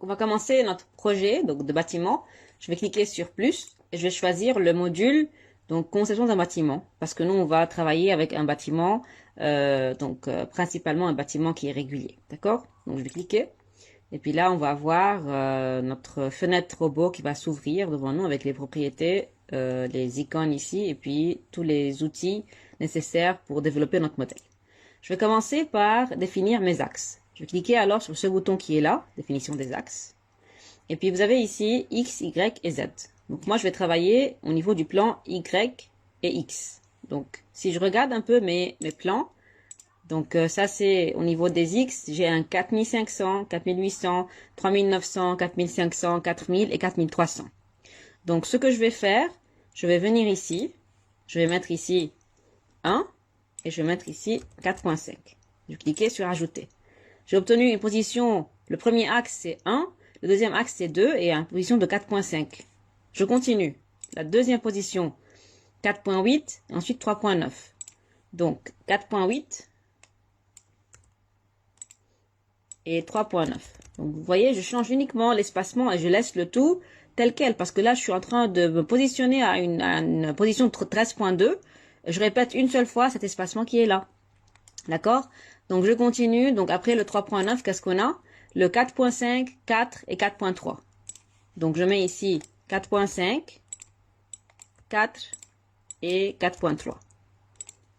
On va commencer notre projet donc de bâtiment. Je vais cliquer sur plus et je vais choisir le module donc conception d'un bâtiment parce que nous on va travailler avec un bâtiment principalement un bâtiment qui est régulier, d'accord? Donc je vais cliquer et puis là on va avoir notre fenêtre robot qui va s'ouvrir devant nous avec les propriétés, les icônes ici et puis tous les outils nécessaires pour développer notre modèle. Je vais commencer par définir mes axes. Je vais cliquer alors sur ce bouton qui est là, définition des axes. Et puis vous avez ici X, Y et Z. Donc moi je vais travailler au niveau du plan Y et X. Donc si je regarde un peu mes plans, donc ça c'est au niveau des X, j'ai un 4500, 4800, 3900, 4500, 4000 et 4300. Donc ce que je vais faire, je vais venir ici, je vais mettre ici 1 et je vais mettre ici 4.5. Je vais cliquer sur ajouter. J'ai obtenu une position, le premier axe c'est 1, le deuxième axe c'est 2 et une position de 4.5. Je continue. La deuxième position 4.8 et ensuite 3.9. Donc 4.8 et 3.9. Donc vous voyez, je change uniquement l'espacement et je laisse le tout tel quel parce que là je suis en train de me positionner à une position de 13.2. Je répète une seule fois cet espacement qui est là. D'accord? Donc je continue. Donc après le 3.9, qu'est-ce qu'on a? Le 4.5, 4 et 4.3. Donc je mets ici 4.5, 4 et 4.3.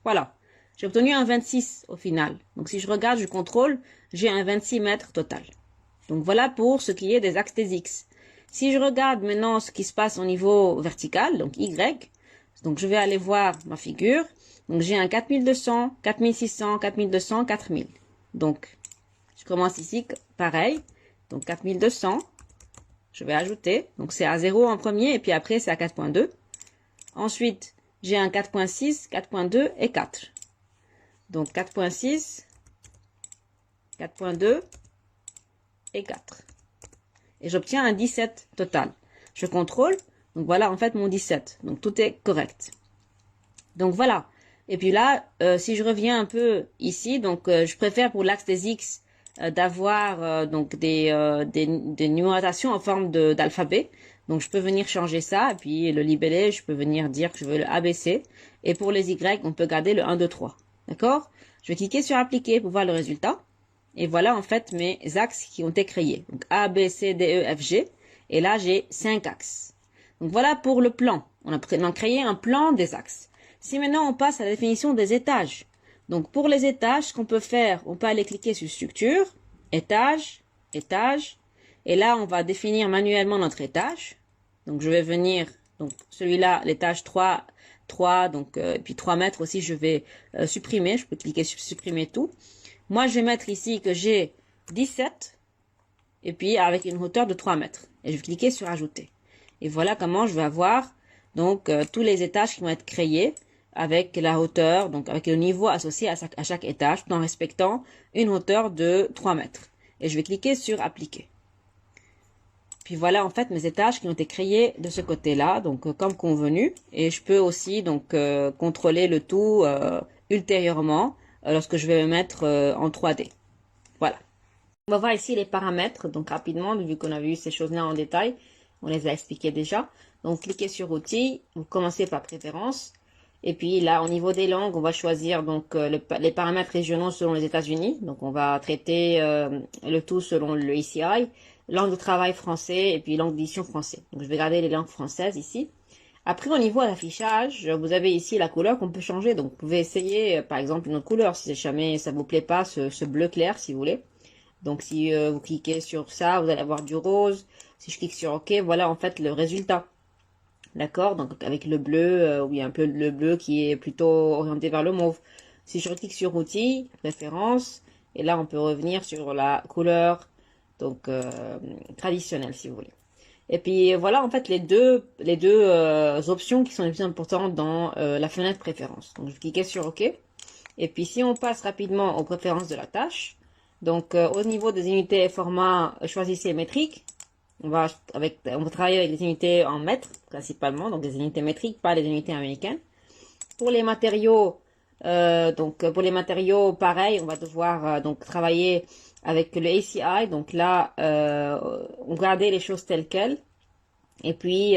Voilà. J'ai obtenu un 26 au final. Donc si je regarde, je contrôle, j'ai un 26 mètres total. Donc voilà pour ce qui est des axes des X. Si je regarde maintenant ce qui se passe au niveau vertical, donc Y, donc je vais aller voir ma figure. Donc j'ai un 4200, 4600, 4200, 4000. Donc je commence ici pareil. Donc 4200, je vais ajouter. Donc c'est à 0 en premier et puis après c'est à 4.2. Ensuite j'ai un 4.6, 4.2 et 4. Donc 4.6, 4.2 et 4. Et j'obtiens un 17 total. Je contrôle. Donc voilà en fait mon 17. Donc tout est correct. Donc voilà. Et puis là, si je reviens un peu ici, donc je préfère pour l'axe des X d'avoir donc des numérotations en forme d'alphabet. Donc je peux venir changer ça et puis le libeller, je peux venir dire que je veux le ABC. Et pour les Y, on peut garder le 1, 2, 3. D'accord? Je vais cliquer sur appliquer pour voir le résultat. Et voilà en fait mes axes qui ont été créés. Donc A, B, C, D, E, F, G. Et là j'ai 5 axes. Donc voilà pour le plan. On a créé un plan des axes. Si maintenant on passe à la définition des étages. Donc pour les étages, ce qu'on peut faire, on peut aller cliquer sur structure, étage, étage. Et là on va définir manuellement notre étage. Donc je vais venir, donc celui-là, l'étage 3, donc et puis 3 mètres aussi, je vais supprimer. Je peux cliquer sur supprimer tout. Moi je vais mettre ici que j'ai 17 et puis avec une hauteur de 3 mètres. Et je vais cliquer sur ajouter. Et voilà comment je vais avoir donc tous les étages qui vont être créés avec la hauteur, donc avec le niveau associé à chaque étage, tout en respectant une hauteur de 3 mètres. Et je vais cliquer sur appliquer. Puis voilà en fait mes étages qui ont été créés de ce côté-là, donc comme convenu. Et je peux aussi donc contrôler le tout ultérieurement lorsque je vais me mettre en 3D. Voilà. On va voir ici les paramètres, donc rapidement, vu qu'on a vu ces choses-là en détail, on les a expliquées déjà. Donc cliquez sur outils, vous commencez par préférence. Et puis là, au niveau des langues, on va choisir donc les paramètres régionaux selon les États-Unis. Donc on va traiter le tout selon le ECI, langue de travail français et puis langue d'édition français. Donc je vais garder les langues françaises ici. Après, au niveau de l'affichage, vous avez ici la couleur qu'on peut changer. Donc vous pouvez essayer par exemple une autre couleur si jamais ça vous plaît pas, ce bleu clair si vous voulez. Donc si vous cliquez sur ça, vous allez avoir du rose. Si je clique sur OK, voilà en fait le résultat. D'accord? Donc avec le bleu, oui, un peu le bleu qui est plutôt orienté vers le mauve. Si je clique sur outils, préférences, et là on peut revenir sur la couleur donc traditionnelle si vous voulez. Et puis voilà en fait les deux options qui sont les plus importantes dans la fenêtre préférences. Donc je vais cliquer sur OK. Et puis si on passe rapidement aux préférences de la tâche, donc au niveau des unités et formats, choisissez métrique. On va travailler avec des unités en mètres principalement, donc des unités métriques, pas les unités américaines. Pour les matériaux, pareil, on va devoir donc travailler avec le ACI. Donc là, on gardait les choses telles quelles. Et puis,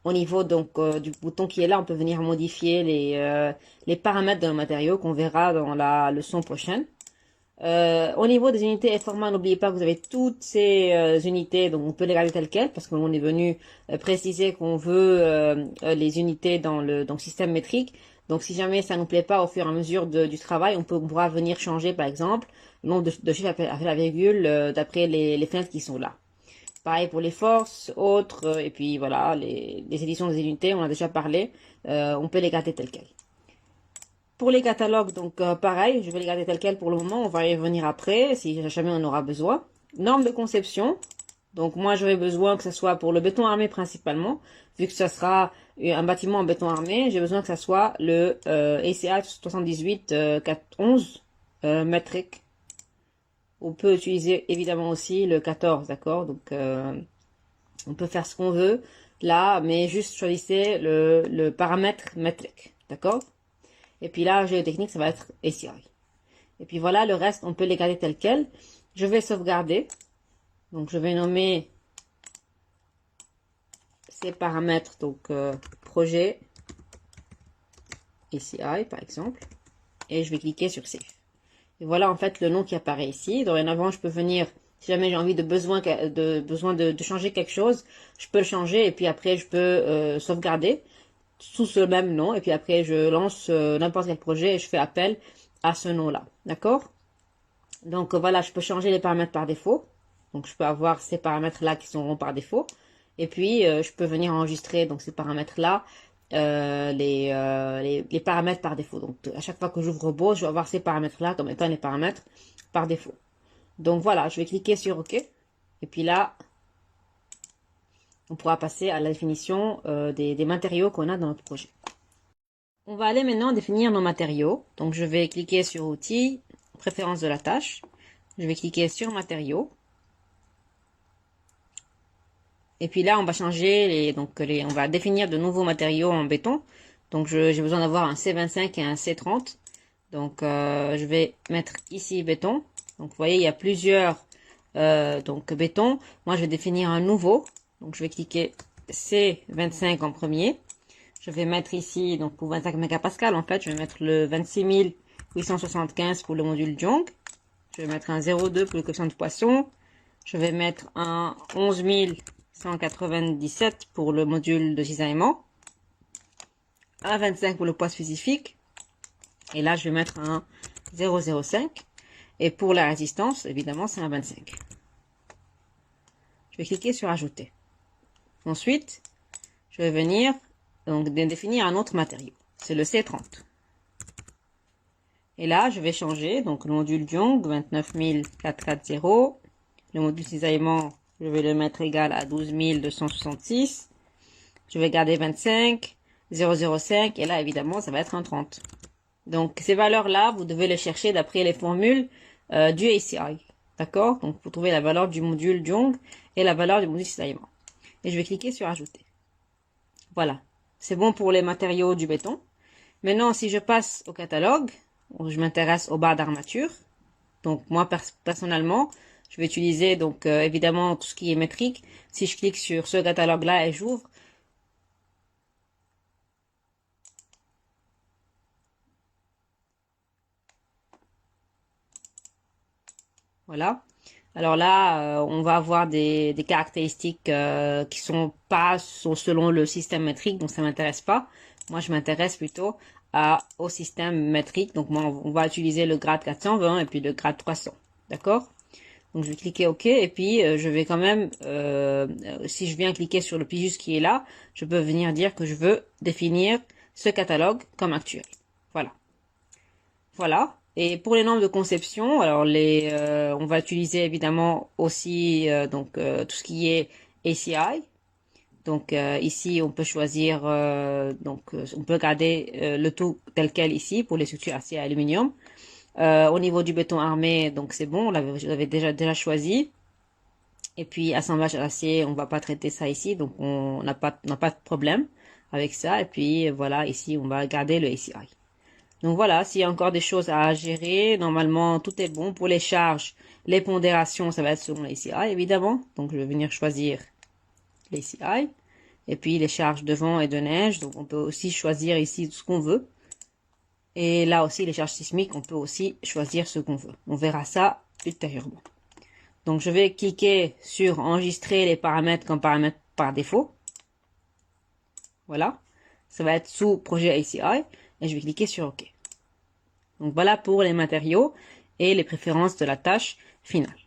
au niveau donc du bouton qui est là, on peut venir modifier les paramètres de nos matériaux qu'on verra dans la leçon prochaine. Au niveau des unités et formats, n'oubliez pas que vous avez toutes ces unités, donc on peut les garder telles quelles parce qu'on est venu préciser qu'on veut les unités dans le système métrique. Donc si jamais ça nous plaît pas au fur et à mesure du travail, on pourra venir changer par exemple le nombre de chiffres après la virgule d'après les fenêtres qui sont là. Pareil pour les forces, autres, et puis voilà, les éditions des unités, on a déjà parlé, on peut les garder telles quelles. Pour les catalogues, donc pareil, je vais les garder tels quels pour le moment, on va y revenir après, si jamais on aura besoin. Normes de conception, donc moi j'aurai besoin que ce soit pour le béton armé principalement, vu que ce sera un bâtiment en béton armé, j'ai besoin que ce soit le ACA 78-411 métrique. On peut utiliser évidemment aussi le 14, d'accord, donc on peut faire ce qu'on veut là, mais juste choisissez le paramètre métrique, d'accord. Et puis là, géotechnique, ça va être ACI. Et puis voilà, le reste, on peut les garder tel quel. Je vais sauvegarder. Donc, je vais nommer ces paramètres, donc projet ACI, par exemple. Et je vais cliquer sur Save. Et voilà, en fait, le nom qui apparaît ici. Dorénavant, je peux venir, si jamais j'ai envie de besoin de changer quelque chose, je peux le changer. Et puis après, je peux sauvegarder sous ce même nom, et puis après je lance n'importe quel projet et je fais appel à ce nom-là, d'accord. Donc voilà, je peux changer les paramètres par défaut, donc je peux avoir ces paramètres-là qui seront par défaut, et puis je peux venir enregistrer donc ces paramètres-là, les paramètres par défaut. Donc à chaque fois que j'ouvre Robot, je vais avoir ces paramètres-là comme étant les paramètres par défaut. Donc voilà, je vais cliquer sur OK, et puis là, on pourra passer à la définition des matériaux qu'on a dans notre projet. On va aller maintenant définir nos matériaux. Donc je vais cliquer sur Outils, Préférences de la tâche. Je vais cliquer sur Matériaux. Et puis là, on va changer, on va définir de nouveaux matériaux en béton. Donc j'ai besoin d'avoir un C25 et un C30. Donc je vais mettre ici béton. Donc vous voyez, il y a plusieurs béton. Moi, je vais définir un nouveau. Donc je vais cliquer C25 en premier. Je vais mettre ici, donc pour 25 mégapascal, en fait, je vais mettre le 26875 pour le module Jong. Je vais mettre un 0,2 pour le coefficient de poisson. Je vais mettre un 11197 pour le module de cisaillement. Un 25 pour le poids spécifique. Et là, je vais mettre un 0,05. Et pour la résistance, évidemment, c'est un 25. Je vais cliquer sur Ajouter. Ensuite, je vais venir donc définir un autre matériau. C'est le C30. Et là, je vais changer. Donc, le module Jong, 29440. Le module cisaillement, je vais le mettre égal à 12266. Je vais garder 25, 005. Et là, évidemment, ça va être un 30. Donc, ces valeurs-là, vous devez les chercher d'après les formules du ACI. D'accord? Donc, vous trouvez la valeur du module Jong et la valeur du module cisaillement. Et je vais cliquer sur Ajouter. Voilà. C'est bon pour les matériaux du béton. Maintenant, si je passe au catalogue, je m'intéresse aux barres d'armature. Donc, moi, personnellement, je vais utiliser, donc, évidemment, tout ce qui est métrique. Si je clique sur ce catalogue-là et j'ouvre, voilà. Alors là, on va avoir des caractéristiques qui sont pas selon le système métrique, donc ça m'intéresse pas. Moi, je m'intéresse plutôt au système métrique. Donc, moi, on va utiliser le grade 420 et puis le grade 300. D'accord? Donc, je vais cliquer OK. Et puis, je vais quand même, si je viens cliquer sur le pigiste qui est là, je peux venir dire que je veux définir ce catalogue comme actuel. Voilà. Voilà. Et pour les normes de conception, alors on va utiliser évidemment aussi tout ce qui est ACI. Donc ici, on peut choisir, on peut garder le tout tel quel ici pour les structures acier et aluminium. Au niveau du béton armé, donc c'est bon, je l'avais déjà choisi. Et puis assemblage à l'acier, on va pas traiter ça ici, donc on n'a pas de problème avec ça. Et puis voilà, ici on va garder le ACI. Donc voilà, s'il y a encore des choses à gérer, normalement tout est bon. Pour les charges, les pondérations, ça va être selon l'ACI évidemment. Donc je vais venir choisir l'ACI. Et puis les charges de vent et de neige, donc on peut aussi choisir ici ce qu'on veut. Et là aussi les charges sismiques, on peut aussi choisir ce qu'on veut. On verra ça ultérieurement. Donc je vais cliquer sur enregistrer les paramètres comme paramètres par défaut. Voilà. Ça va être sous projet ACI. Et je vais cliquer sur OK. Donc voilà pour les matériaux et les préférences de la tâche finale.